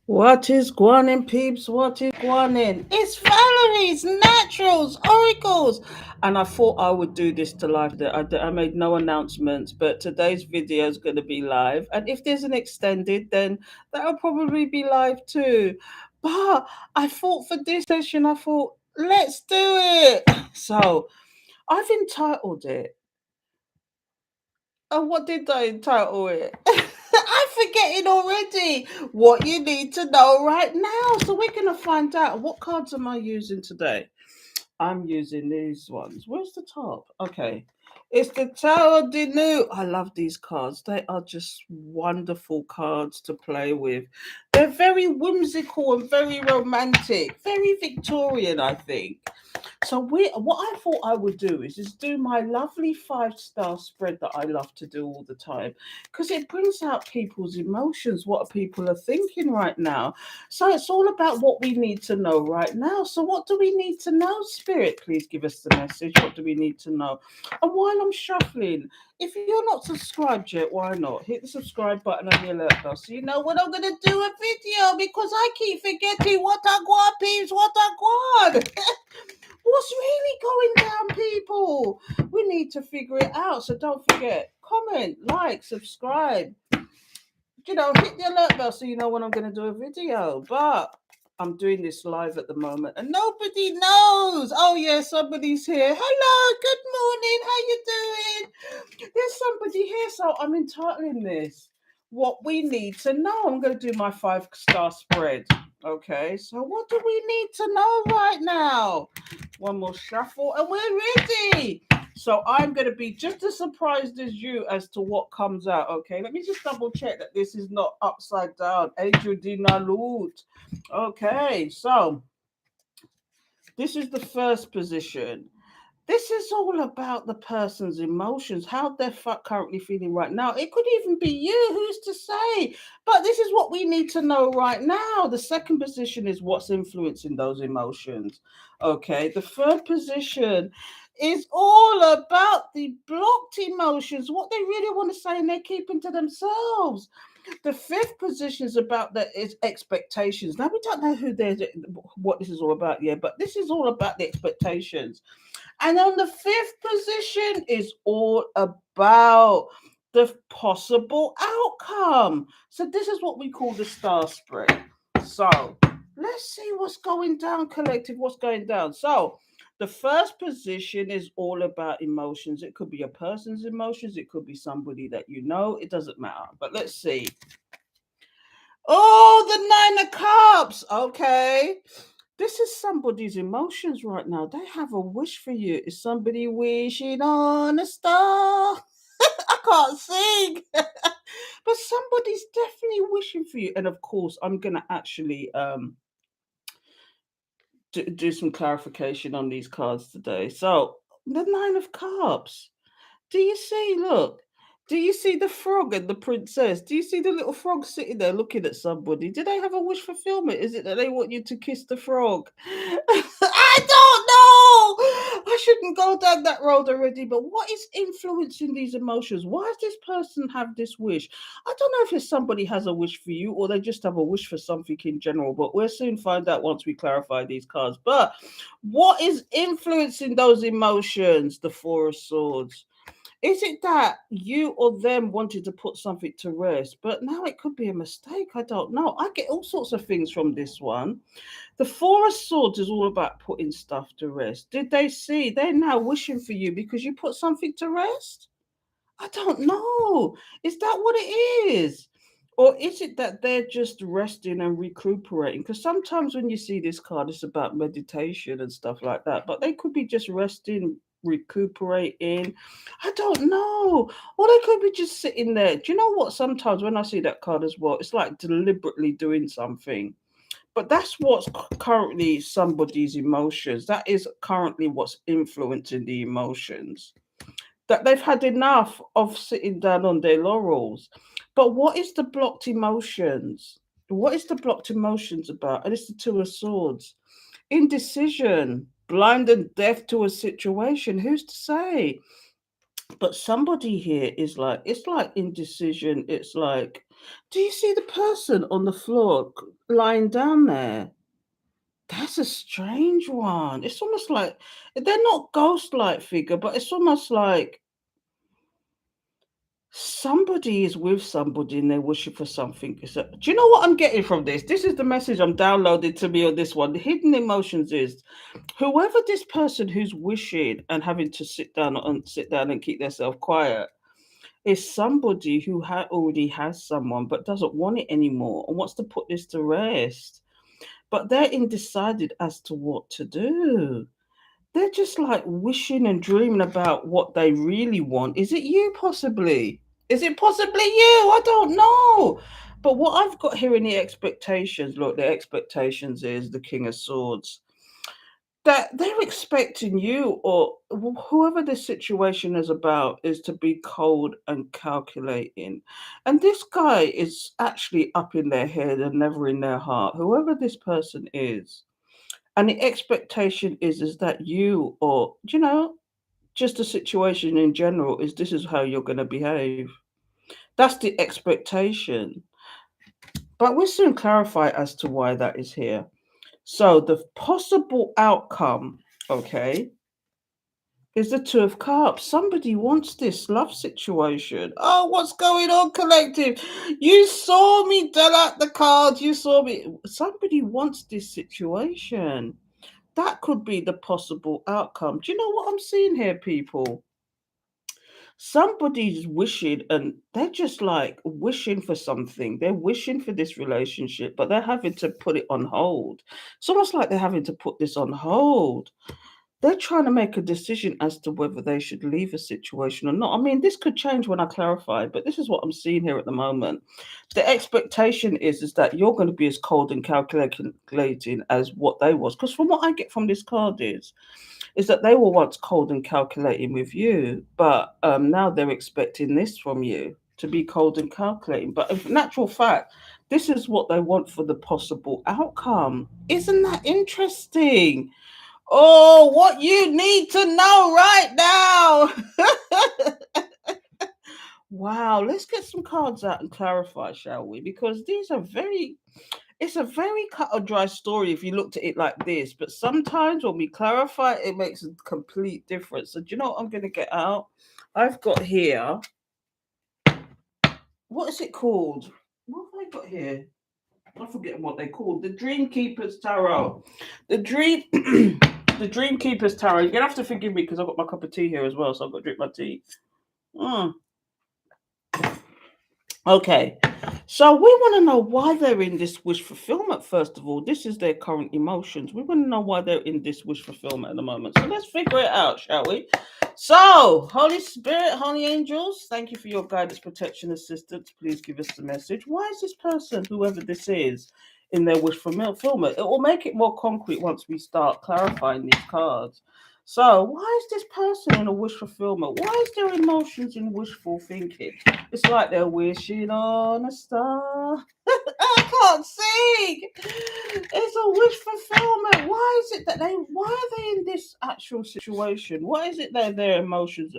What is gwan peeps? What is gwan? It's Valerie's Naturals Oracles. And I thought I would do this to live today. I made no announcements, but today's video is going to be live. And if there's an extended, then that'll probably be live too. But I thought for this session, I thought, let's do it. So I've entitled it. And what did I entitle it? I'm forgetting already what you need to know right now. So we're going to find out what cards am I using today. I'm using these ones. Where's the top? Okay. It's the Tower de Nu. I love these cards. They are just wonderful cards to play with. They're very whimsical and very romantic, very Victorian, I think. So what I thought I would do is do my lovely 5-star spread that I love to do all the time, because it brings out people's emotions, what people are thinking right now. So it's all about what we need to know right now. So what do we need to know, Spirit? Please give us the message. What do we need to know? And while I'm shuffling, if you're not subscribed yet, why not? Hit the subscribe button and the alert bell so you know when I'm going to do a video, because I keep forgetting what I want, peeps, what I want. What's really going down, people? We need to figure it out. So don't forget, comment, like, subscribe. Hit the alert bell so you know when I'm going to do a video. But I'm doing this live at the moment and nobody knows. Oh, yeah, somebody's here. Hello, good morning. How you doing? There's somebody here. So I'm entitling this what we need to know. I'm going to do my 5-star spread. Okay, so what do we need to know right now? One more shuffle and we're ready. So I'm going to be just as surprised as you as to what comes out. Okay, let me just double check that this is not upside down. Adriana Loot. Okay, so this is the first position. This is all about the person's emotions, how they're currently feeling right now. It could even be you, who's to say? But this is what we need to know right now. The second position is what's influencing those emotions. Okay, the third position is all about the blocked emotions, what they really want to say and they're keeping to themselves. The fifth position is about the is expectations. Now we don't know what this is all about yet, but this is all about the expectations. And on the fifth position is all about the possible outcome. So this is what we call the star spread. So let's see what's going down, collective. What's going down? So the first position is all about emotions. It could be a person's emotions, it could be somebody that you know, it doesn't matter. But let's see. Oh, the 9 of Cups. Okay. This is somebody's emotions right now. They have a wish for you. Is somebody wishing on a star? I can't sing. But somebody's definitely wishing for you. And of course, I'm gonna actually do some clarification on these cards today. So the 9 of Cups. Do you see? Look. Do you see the frog and the princess? Do you see the little frog sitting there looking at somebody? Do they have a wish fulfillment? Is it that they want you to kiss the frog? I don't know. I shouldn't go down that road already. But what is influencing these emotions? Why does this person have this wish? I don't know if it's somebody has a wish for you or they just have a wish for something in general. But we'll soon find out once we clarify these cards. But what is influencing those emotions? The Four of Swords. Is it that you or them wanted to put something to rest, but now it could be a mistake? I don't know. I get all sorts of things from this one. The Four of Swords is all about putting stuff to rest. Did they see? They're now wishing for you because you put something to rest? I don't know. Is that what it is? Or is it that they're just resting and recuperating? Because sometimes when you see this card, it's about meditation and stuff like that. But they could be just resting, recuperating. I don't know. Or they could be just sitting there. Do you know what? Sometimes when I see that card as well, it's like deliberately doing something. But that's what's currently somebody's emotions. That is currently what's influencing the emotions, that they've had enough of sitting down on their laurels. But what is the blocked emotions? What is the blocked emotions about? And it's the Two of Swords. Indecision, blind and deaf to a situation. Who's to say? But somebody here is like, it's like indecision. It's like, do you see the person on the floor lying down there? That's a strange one. It's almost like they're not ghost-like figure, but it's almost like somebody is with somebody and they're wishing for something. Do you know what I'm getting from this? This is the message I'm downloaded to me on this one. The hidden emotions is whoever this person who's wishing and having to sit down and keep themselves quiet is somebody who already has someone but doesn't want it anymore and wants to put this to rest. But they're undecided as to what to do. They're just like wishing and dreaming about what they really want. Is it you, possibly? Is it possibly you? I don't know. But what I've got here in the expectations, look, the expectations is the King of Swords. That they're expecting you or whoever this situation is about is to be cold and calculating. And this guy is actually up in their head and never in their heart, whoever this person is. And the expectation is that you or just the situation in general is this is how you're going to behave. That's the expectation. But we'll soon clarify as to why that is here. So the possible outcome, okay, is the Two of Cups. Somebody wants this love situation. Oh, what's going on, collective? You saw me deal out the cards. You saw me. Somebody wants this situation. That could be the possible outcome. Do you know what I'm seeing here, people? Somebody's wishing and they're just like wishing for something. They're wishing for this relationship, but they're having to put it on hold. It's almost like they're having to put this on hold. They're trying to make a decision as to whether they should leave a situation or not. I mean, this could change when I clarify, but this is what I'm seeing here at the moment. The expectation is that you're going to be as cold and calculating as what they was. Because from what I get from this card is that they were once cold and calculating with you, but now they're expecting this from you to be cold and calculating. But in natural fact, this is what they want for the possible outcome. Isn't that interesting? Oh, what you need to know right now. Wow, let's get some cards out and clarify, shall we? Because it's a very cut and dry story if you looked at it like this. But sometimes when we clarify, it makes a complete difference. So, do you know what I'm going to get out? I've got here, what is it called? What have I got here? I'm forgetting what they called. The Dream Keeper's Tarot. The Dream the Dream Keeper's Tarot. You're gonna have to forgive me because I've got my cup of tea here as well, so I've got to drink my tea. Mm. Okay. So we want to know why they're in this wish fulfillment, first of all. This is their current emotions. We want to know why they're in this wish fulfillment at the moment. So let's figure it out, shall we? So, Holy Spirit, Holy Angels, thank you for your guidance, protection, assistance. Please give us the message. Why is this person, whoever this is, in their wish fulfillment? It will make it more concrete once we start clarifying these cards. So, why is this person in a wish fulfillment? Why is their emotions in wishful thinking? It's like they're wishing on a star. I can't sing. It's a wish fulfillment. Why is it that why are they in this actual situation? Why is it that their emotions?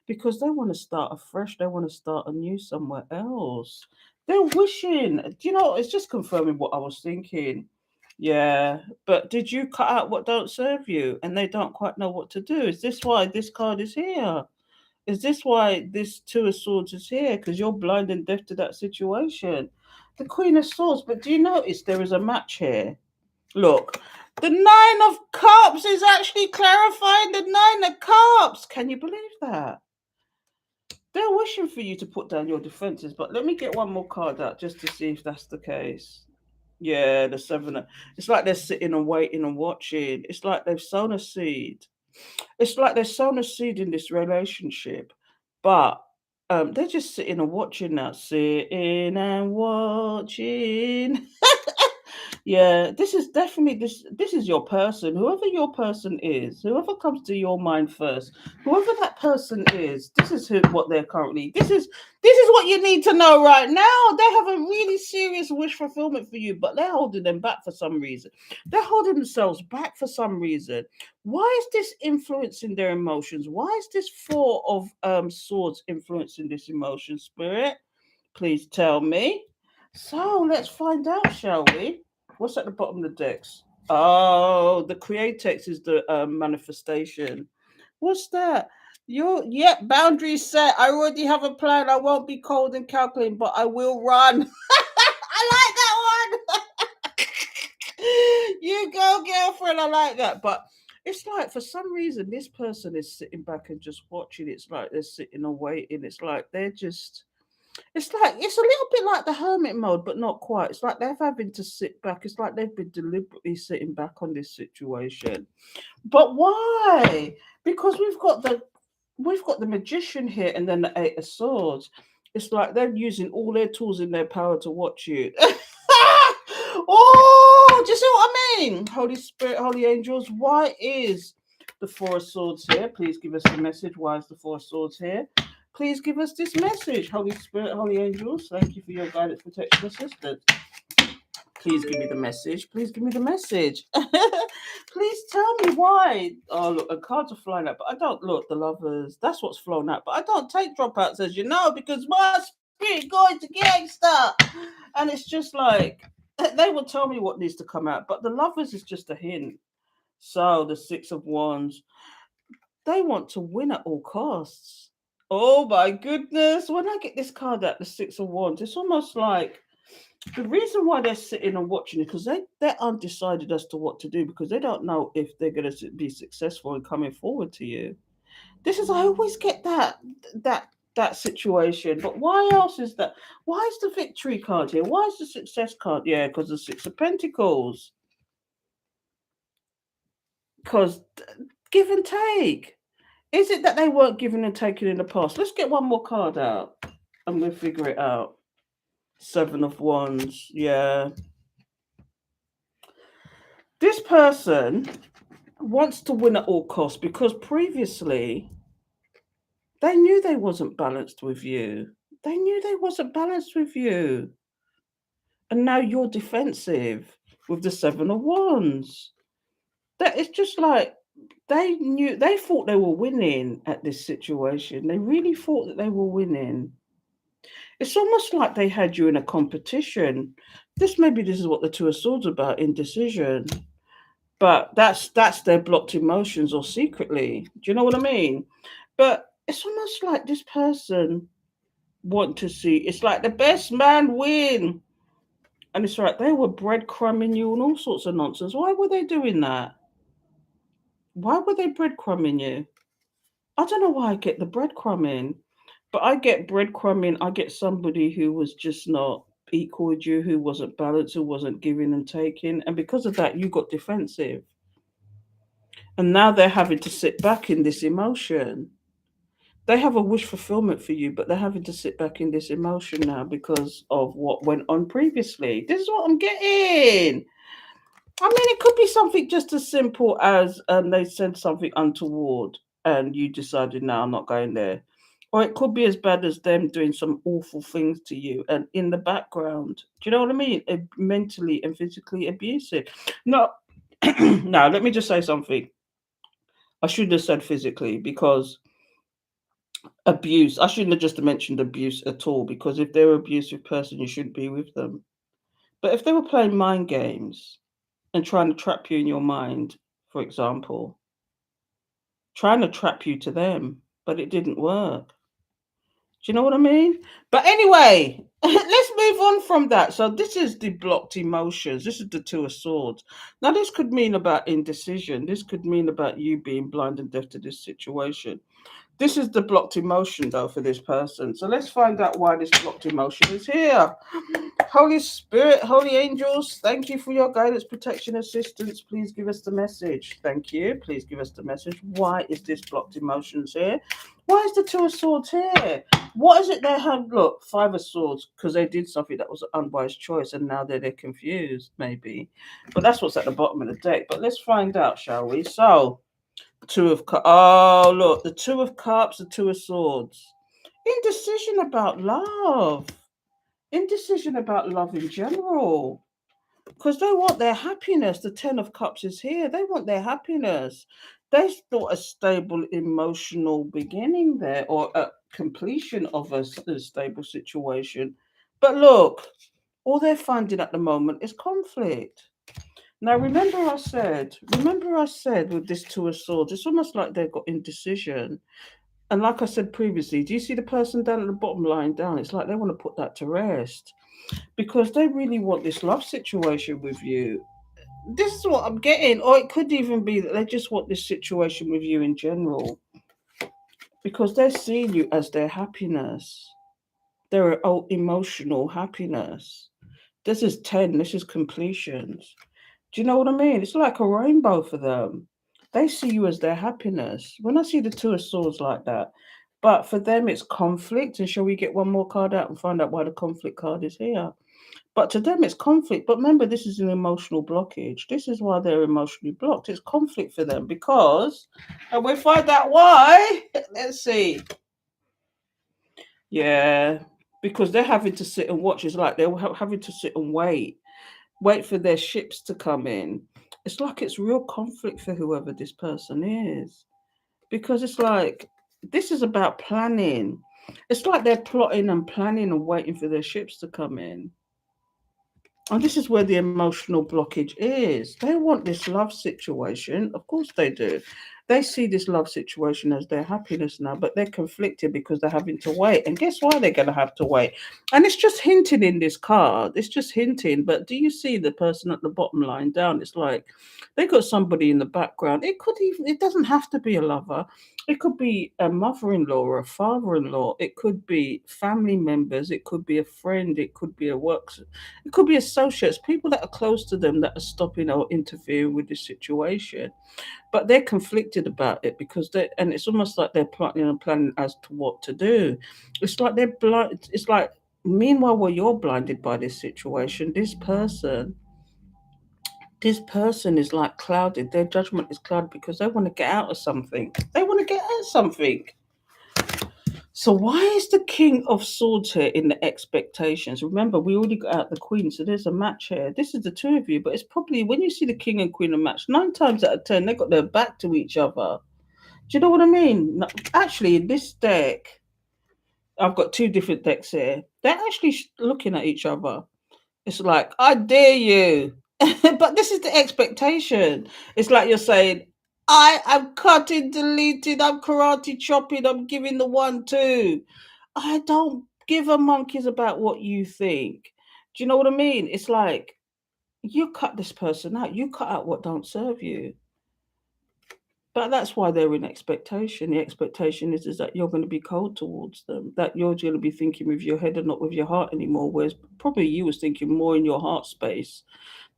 Because they want to start afresh. They want to start anew somewhere else. They're wishing. Do you know, it's just confirming what I was thinking. Yeah, but did you cut out what don't serve you and they don't quite know what to do? Is this why this card is here? Is this why this Two of Swords is here? Because you're blind and deaf to that situation. The Queen of Swords, but do you notice there is a match here? Look, the Nine of Cups is actually clarifying the Nine of Cups. Can you believe that? They're wishing for you to put down your defenses, but let me get one more card out just to see if that's the case. Yeah, the Seven. It's like they're sitting and waiting and watching. It's like they've sown a seed. It's like they've sown a seed in this relationship, but they're just sitting and watching now, sitting and watching. Yeah, this is definitely this is your person. Whoever your person is, whoever comes to your mind first, whoever that person is, this is what they're currently. This is what you need to know right now. They have a really serious wish fulfillment for you, but they're holding them back for some reason. They're holding themselves back for some reason. Why is this influencing their emotions? Why is this four of swords influencing this emotion, spirit? Please tell me. So let's find out, shall we? What's at the bottom of the decks? Oh, the createx is the manifestation. What's that? Yep, boundaries set. I already have a plan. I won't be cold and calculating, but I will run. I like that one. You go, girlfriend. I like that. But it's like for some reason this person is sitting back and just watching. It's like they're sitting and waiting. It's like they're just it's like it's a little bit like the hermit mode, but not quite. It's like they're having to sit back. It's like they've been deliberately sitting back on this situation. But why? Because we've got the magician here and then the eight of swords. It's like they're using all their tools in their power to watch you. Oh, do you see what I mean? Holy Spirit, holy angels, why is the four of swords here? Please give us a message. Why is the four of swords here? Please give us this message. Holy Spirit, holy angels, thank you for your guidance, protection, assistance. Please give me the message. Please give me the message. Please tell me why. Oh, look, the cards are flying out, but I don't look. The lovers, that's what's flown out. But I don't take dropouts, as you know, because my spirit going to gangster. And it's just like, they will tell me what needs to come out. But the lovers is just a hint. So the Six of Wands, they want to win at all costs. Oh my goodness. When I get this card out, the Six of Wands, it's almost like the reason why they're sitting and watching it because they're undecided as to what to do because they don't know if they're going to be successful in coming forward to you. This is I always get that situation. But why else is that? Why is the victory card here? Why is the success card? Yeah, because the Six of Pentacles. Because give and take. Is it that they weren't giving and taking in the past? Let's get one more card out and we'll figure it out. Seven of Wands. Yeah. This person wants to win at all costs because previously they knew they wasn't balanced with you. They knew they wasn't balanced with you. And now you're defensive with the Seven of Wands. That it's just like they thought they were winning at this situation. They really thought that they were winning. It's almost like they had you in a competition. This is what the Two of Swords about indecision. But that's their blocked emotions or secretly. Do you know what I mean? But it's almost like this person want to see it's like the best man win. And it's like they were breadcrumbing you and all sorts of nonsense. Why were they doing that? Why were they breadcrumbing you? I don't know why I get the breadcrumbing, but I get breadcrumbing. I get somebody who was just not equal with you, who wasn't balanced, who wasn't giving and taking. And because of that, you got defensive. And now they're having to sit back in this emotion. They have a wish fulfillment for you, but they're having to sit back in this emotion now because of what went on previously. This is what I'm getting. I mean, it could be something just as simple as they said something untoward and you decided, no, I'm not going there. Or it could be as bad as them doing some awful things to you and in the background. Do you know what I mean? Mentally and physically abusive. No, now let me just say something. I shouldn't have said physically because abuse. I shouldn't have just mentioned abuse at all because if they're an abusive person, you shouldn't be with them. But if they were playing mind games and trying to trap you in your mind, for example, trying to trap you to them, but it didn't work. Do you know what I mean? But anyway, let's move on from that. So this is the blocked emotions. This is the Two of Swords. Now this could mean about indecision. This could mean about you being blind and deaf to this situation. This is the blocked emotion, though, for this person. So let's find out why this blocked emotion is here. Holy Spirit, holy angels, thank you for your guidance, protection, assistance. Please give us the message. Thank you. Please give us the message. Why is this blocked emotions here? Why is the Two of Swords here? What is it they have? Look, Five of Swords, because they did something that was an unwise choice and now they're confused, maybe. But that's what's at the bottom of the deck. But let's find out, shall we? So, Two of Cups. Oh, look, the Two of Cups, the Two of Swords. Indecision about love. Indecision about love in general. Because they want their happiness. The Ten of Cups is here. They want their happiness. They thought a stable emotional beginning there or a completion of a stable situation. But look, all they're finding at the moment is conflict. Now, remember I said with this Two of Swords, it's almost like they've got indecision. And like I said previously, do you see the person down at the bottom lying down? It's like they want to put that to rest because they really want this love situation with you. This is what I'm getting. Or it could even be that they just want this situation with you in general because they're seeing you as their happiness, their emotional happiness. This is 10, this is completions. Do you know what I mean? It's like a rainbow for them. They see you as their happiness. When I see the Two of Swords like that, but for them it's conflict. And shall we get one more card out and find out why the conflict card is here? But to them it's conflict. But remember, this is an emotional blockage. This is why they're emotionally blocked. It's conflict for them because, and we find out why. Let's see. Yeah, because they're having to sit and watch. It's like they're having to sit and wait for their ships to come in. It's like it's real conflict for whoever this person is. Because it's like this is about planning. It's like they're plotting and planning and waiting for their ships to come in. And this is where the emotional blockage is. They want this love situation. Of course they do. They see this love situation as their happiness now, but they're conflicted because they're having to wait. And guess why they're going to have to wait? And it's just hinting in this card. It's just hinting. But do you see the person at the bottom lying down? It's like they got somebody in the background. It doesn't have to be a lover. It could be a mother-in-law or a father-in-law. It could be family members. It could be a friend. It could be it could be associates, people that are close to them that are stopping or interfering with the situation. But they're conflicted about it because and it's almost like they're plotting and planning as to what to do. It's like they're blind. It's like, meanwhile, while you're blinded by this situation, this person is like clouded. Their judgment is clouded because they want to get out of something. They want to get out of something. So why is the King of Swords here in the expectations? Remember, we already got out the Queen, so there's a match here. This is the two of you, but it's probably when you see the King and Queen a match, 9 times out of 10 they got their back to each other. Do you know what I mean? No, actually, in this deck, I've got two different decks here. They're actually looking at each other. It's like, I dare you. But this is the expectation. It's like you're saying, I am cutting, deleting, I'm karate chopping, I'm giving the 1-2. I don't give a monkeys about what you think. Do you know what I mean? It's like you cut this person out. You cut out what don't serve you. But that's why they're in expectation. The expectation is that you're going to be cold towards them, that you're going to be thinking with your head and not with your heart anymore. Whereas probably you was thinking more in your heart space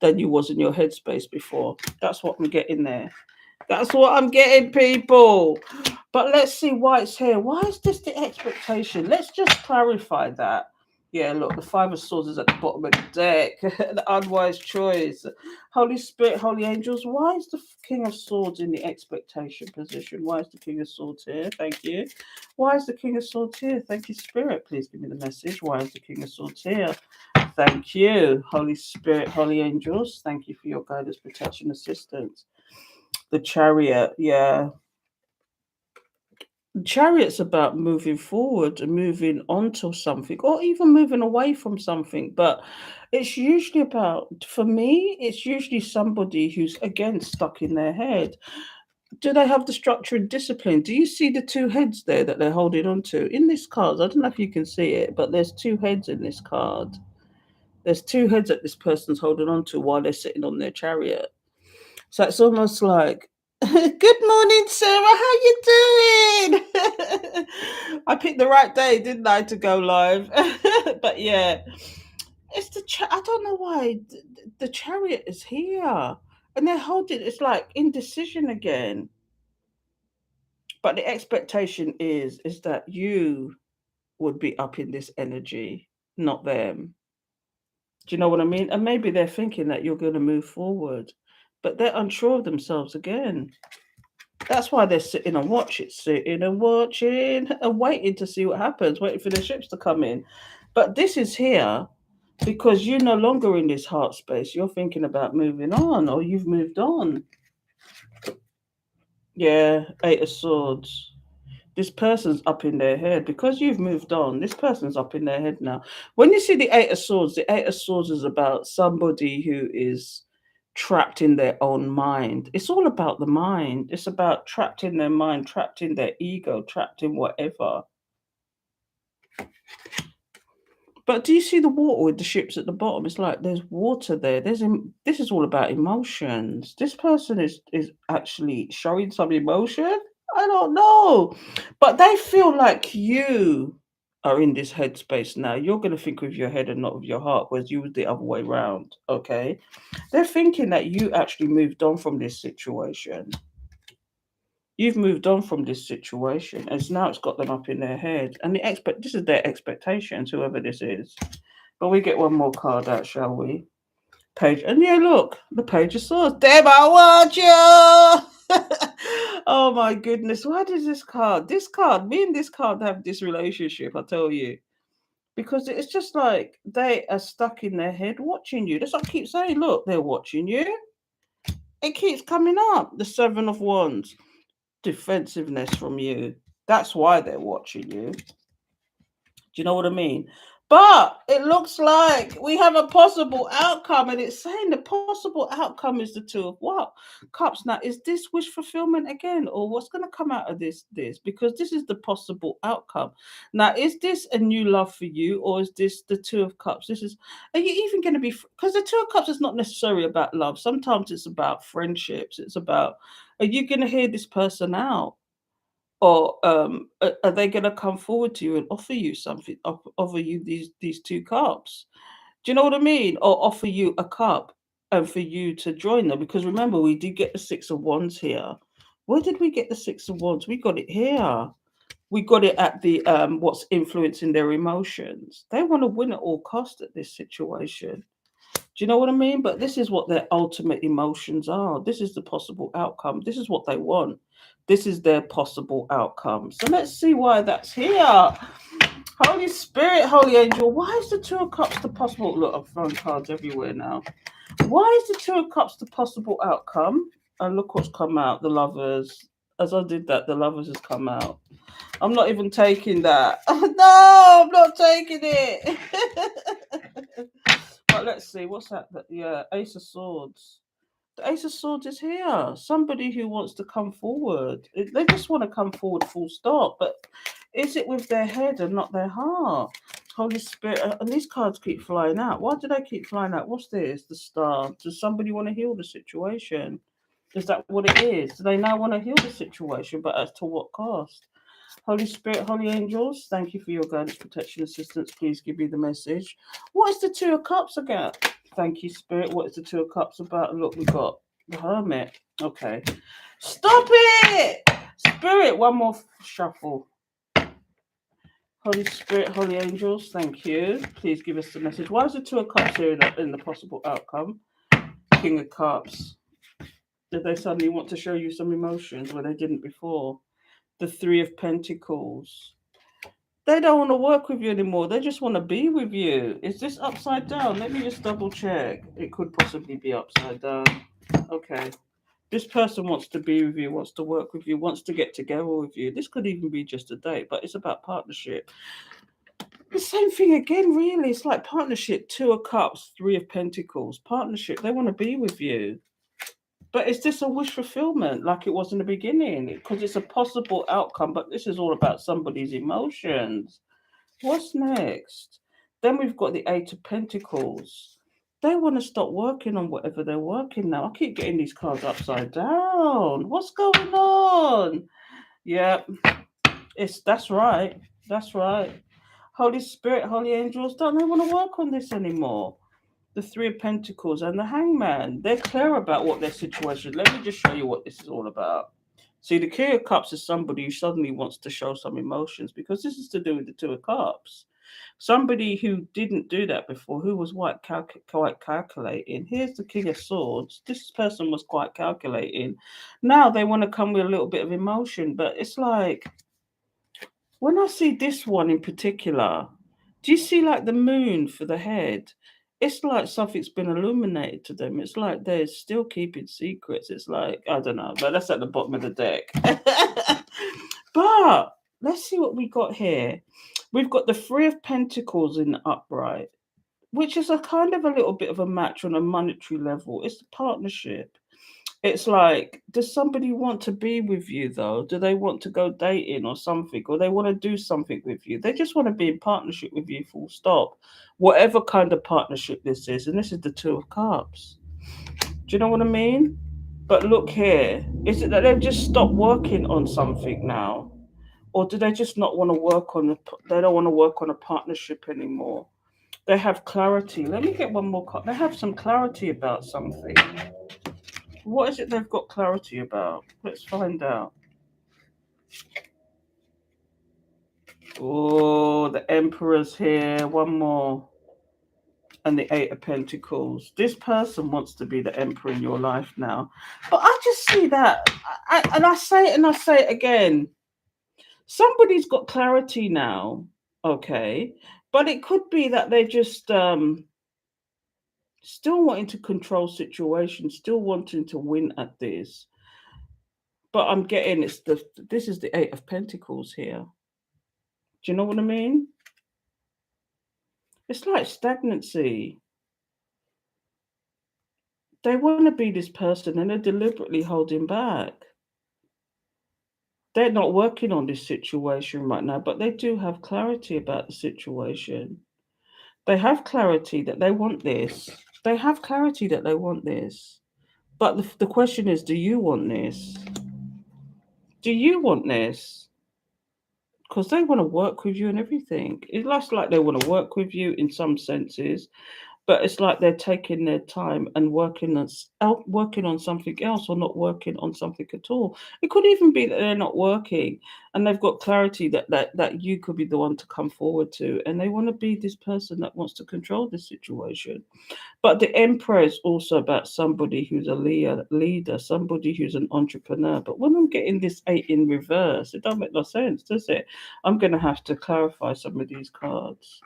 than you was in your head space before. That's what I'm getting there. That's what I'm getting, people. But let's see why it's here. Why is this the expectation? Let's just clarify that. Yeah, look, the Five of Swords is at the bottom of the deck. The unwise choice. Holy Spirit, Holy Angels, why is the King of Swords in the expectation position? Why is the King of Swords here? Thank you. Why is the King of Swords here? Thank you, Spirit. Please give me the message. Why is the King of Swords here? Thank you, Holy Spirit, Holy Angels. Thank you for your guidance, protection, assistance. The Chariot, yeah. Chariot's about moving forward and moving onto something or even moving away from something. But it's usually about, for me, it's usually somebody who's again stuck in their head. Do they have the structure and discipline? Do you see the two heads there that they're holding on to? In this card, I don't know if you can see it, but there's two heads in this card. There's two heads that this person's holding on to while they're sitting on their chariot. So it's almost like Good morning, Sarah. How you doing? I picked the right day, didn't I, to go live? But yeah, it's I don't know why the chariot is here, and they're holding. It's like indecision again. But the expectation is that you would be up in this energy, not them. Do you know what I mean? And maybe they're thinking that you're going to move forward, but they're unsure of themselves again. That's why they're sitting and watching, sitting and watching and waiting to see what happens, waiting for the ships to come in. But this is here because you're no longer in this heart space. You're thinking about moving on, or you've moved on. Yeah, Eight of Swords. This person's up in their head because you've moved on. This person's up in their head now. When you see the Eight of Swords is about somebody who is trapped in their own mind. It's all about the mind. It's about trapped in their mind, trapped in their ego, trapped in whatever. But do you see the water with the ships at the bottom? It's like there's water there. This is all about emotions. This person is actually showing some emotion. I don't know. But they feel like you are in this headspace now. You're going to think with your head and not with your heart, whereas you was the other way around. Okay. They're thinking that you actually moved on from this situation. You've moved on from this situation, and now it's got them up in their head. And this is their expectations, whoever this is. But we get one more card out, shall we? Page, and yeah, look, the Page of Swords. Deb, I want you. Oh my goodness, why does me and this card have this relationship? I tell you, because it's just like they are stuck in their head watching you. That's what I keep saying. Look, they're watching you. It keeps coming up. The Seven of Wands, defensiveness from you. That's why they're watching you. Do you know what I mean? But it looks like we have a possible outcome, and it's saying the possible outcome is the Two of what? Cups. Now, is this wish fulfillment again, or what's going to come out of this? Because this is the possible outcome. Now, is this a new love for you, or is this the Two of Cups? Are you even going to be? Because the Two of Cups is not necessarily about love. Sometimes it's about friendships. It's about, are you going to hear this person out? Or are they going to come forward to you and offer you something, offer you these two cups? Do you know what I mean? Or offer you a cup and for you to join them? Because remember, we did get the Six of Wands here. Where did we get the Six of Wands? We got it here. We got it at the what's influencing their emotions. They want to win at all cost at this situation. Do you know what I mean? But this is what their ultimate emotions are. This is the possible outcome. This is what they want. This is their possible outcome. So let's see why that's here. Holy Spirit, Holy Angel, why is the Two of Cups the possible? Look, I've thrown cards everywhere now. Why is the Two of Cups the possible outcome? And look what's come out, the Lovers. As I did that, the Lovers has come out. I'm not even taking that. No, I'm not taking it. But let's see, what's that? Yeah, Ace of Swords. The Ace of Swords is here. Somebody who wants to come forward. They just want to come forward, full stop. But is it with their head and not their heart? Holy Spirit. And these cards keep flying out. Why do they keep flying out? What's this? The Star. Does somebody want to heal the situation? Is that what it is? Do they now want to heal the situation? But as to what cost? Holy Spirit, Holy Angels, thank you for your guidance, protection, assistance. Please give me the message. What is the Two of Cups about? Thank you, Spirit. What is the Two of Cups about? Look, we got the Hermit. Okay. Stop it! Spirit, one more shuffle. Holy Spirit, Holy Angels, thank you. Please give us the message. Why is the Two of Cups here in the possible outcome? King of Cups. Did they suddenly want to show you some emotions where they didn't before? The Three of Pentacles. They don't want to work with you anymore. They just want to be with you. Is this upside down? Let me just double check. It could possibly be upside down. Okay. This person wants to be with you, wants to work with you, wants to get together with you. This could even be just a date, but it's about partnership. The same thing again, really. It's like partnership. Two of Cups, Three of Pentacles. Partnership. They want to be with you. But is this a wish fulfillment like it was in the beginning? Because it's a possible outcome, but this is all about somebody's emotions. What's next? Then we've got the Eight of Pentacles. They want to stop working on whatever they're working now. I keep getting these cards upside down. What's going on? Yeah, that's right. That's right. Holy Spirit, Holy Angels, don't they want to work on this anymore? The Three of Pentacles and the Hangman. They're clear about what their situation is. Let me just show you what this is all about. See, the King of Cups is somebody who suddenly wants to show some emotions because this is to do with the Two of Cups. Somebody who didn't do that before, who was quite calculating. Here's the King of Swords. This person was quite calculating. Now they want to come with a little bit of emotion, but it's like, when I see this one in particular, do you see like the moon for the head? It's like something's been illuminated to them. It's like they're still keeping secrets. It's like, I don't know, but that's at the bottom of the deck. But let's see what we got here. We've got the Three of Pentacles in the upright, which is a kind of a little bit of a match on a monetary level. It's a partnership. It's like, does somebody want to be with you though? Do they want to go dating or something? Or they want to do something with you? They just want to be in partnership with you, full stop. Whatever kind of partnership this is. And this is the Two of Cups. Do you know what I mean? But look here. Is it that they've just stopped working on something now? Or do they just not want to work on they don't want to work on a partnership anymore? They have clarity. Let me get one more card. They have some clarity about something. What is it they've got clarity about? Let's find out. Oh, the Emperor's here. One more. And the Eight of Pentacles. This person wants to be the Emperor in your life now. But I just see that. And I say it and I say it again. Somebody's got clarity now. Okay. But it could be that they just still wanting to control situations, still wanting to win at this. But I'm getting this is the Eight of Pentacles here. Do you know what I mean? It's like stagnancy. They want to be this person and they're deliberately holding back. They're not working on this situation right now, but they do have clarity about the situation. They have clarity that they want this. They have clarity that they want this. But the question is, do you want this? Do you want this? Because they want to work with you and everything. It's like they want to work with you in some senses, but it's like they're taking their time and working on something else or not working on something at all. It could even be that they're not working and they've got clarity that you could be the one to come forward to, and they want to be this person that wants to control the situation. But the Emperor is also about somebody who's a leader, somebody who's an entrepreneur. But when I'm getting this Eight in reverse, it don't make no sense, does it? I'm going to have to clarify some of these cards.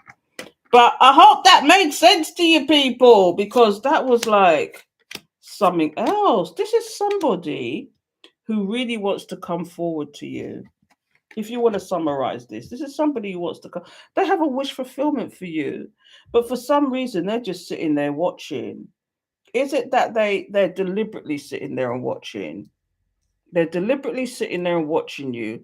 But I hope that made sense to you people, because that was like something else. This is somebody who really wants to come forward to you. If you want to summarize this is somebody who wants to come. They have a wish fulfillment for you, but for some reason they're just sitting there watching. Is it that they're deliberately sitting there and watching? They're deliberately sitting there and watching you,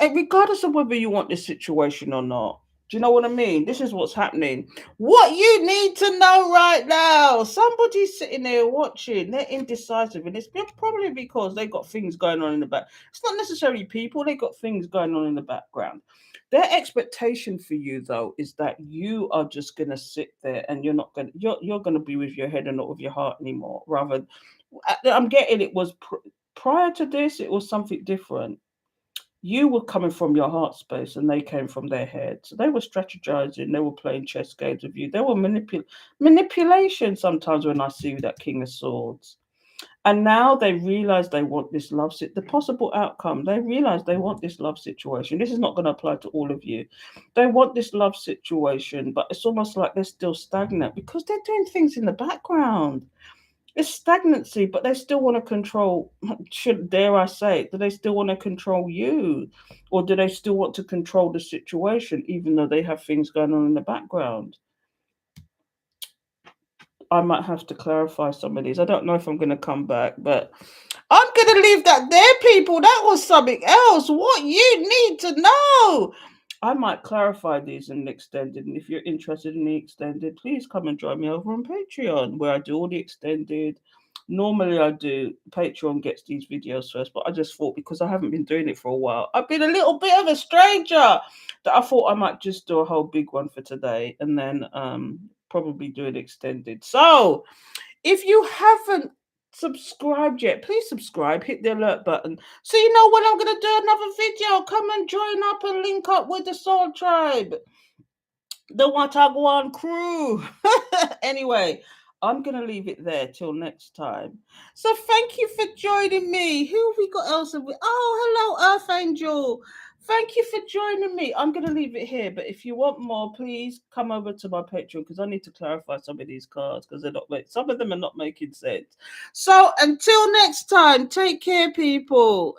regardless of whether you want this situation or not. Do you know what I mean? This is what's happening. What you need to know right now, somebody's sitting there watching. They're indecisive, and it's probably because they got things going on in the back. It's not necessarily people. They got things going on in the background. Their expectation for you, though, is that you are just going to sit there and you're not going. You're going to be with your head and not with your heart anymore. Rather, I'm getting it was prior to this, it was something different. You were coming from your heart space and they came from their head. So they were strategizing, they were playing chess games with you. They were manipulation sometimes when I see that King of Swords. And now they realize they want this love, the possible outcome. They realize they want this love situation. This is not going to apply to all of you. They want this love situation, but it's almost like they're still stagnant because they're doing things in the background. It's stagnancy, but they still want to control. Dare I say, do they still want to control you, or do they still want to control the situation, even though they have things going on in the background? I might have to clarify some of these. I don't know if I'm going to come back, but I'm going to leave that there, people. That was something else. What you need to know. I might clarify these in the extended. And if you're interested in the extended, please come and join me over on Patreon, where I do all the extended. Normally, I do Patreon gets these videos first, but I just thought because I haven't been doing it for a while, I've been a little bit of a stranger that I thought I might just do a whole big one for today and then probably do it extended. So if you haven't subscribed yet, please subscribe, hit the alert button so you know when I'm going to do another video. Come and join up and link up with the Soul Tribe, the Watagwan crew. Anyway, I'm going to leave it there till next time. So thank you for joining me. Who have we got else? Have we? Oh, hello, Earth Angel. Thank you for joining me. I'm going to leave it here, but if you want more, please come over to my Patreon because I need to clarify some of these cards because they're not some of them are not making sense. So until next time, take care, people.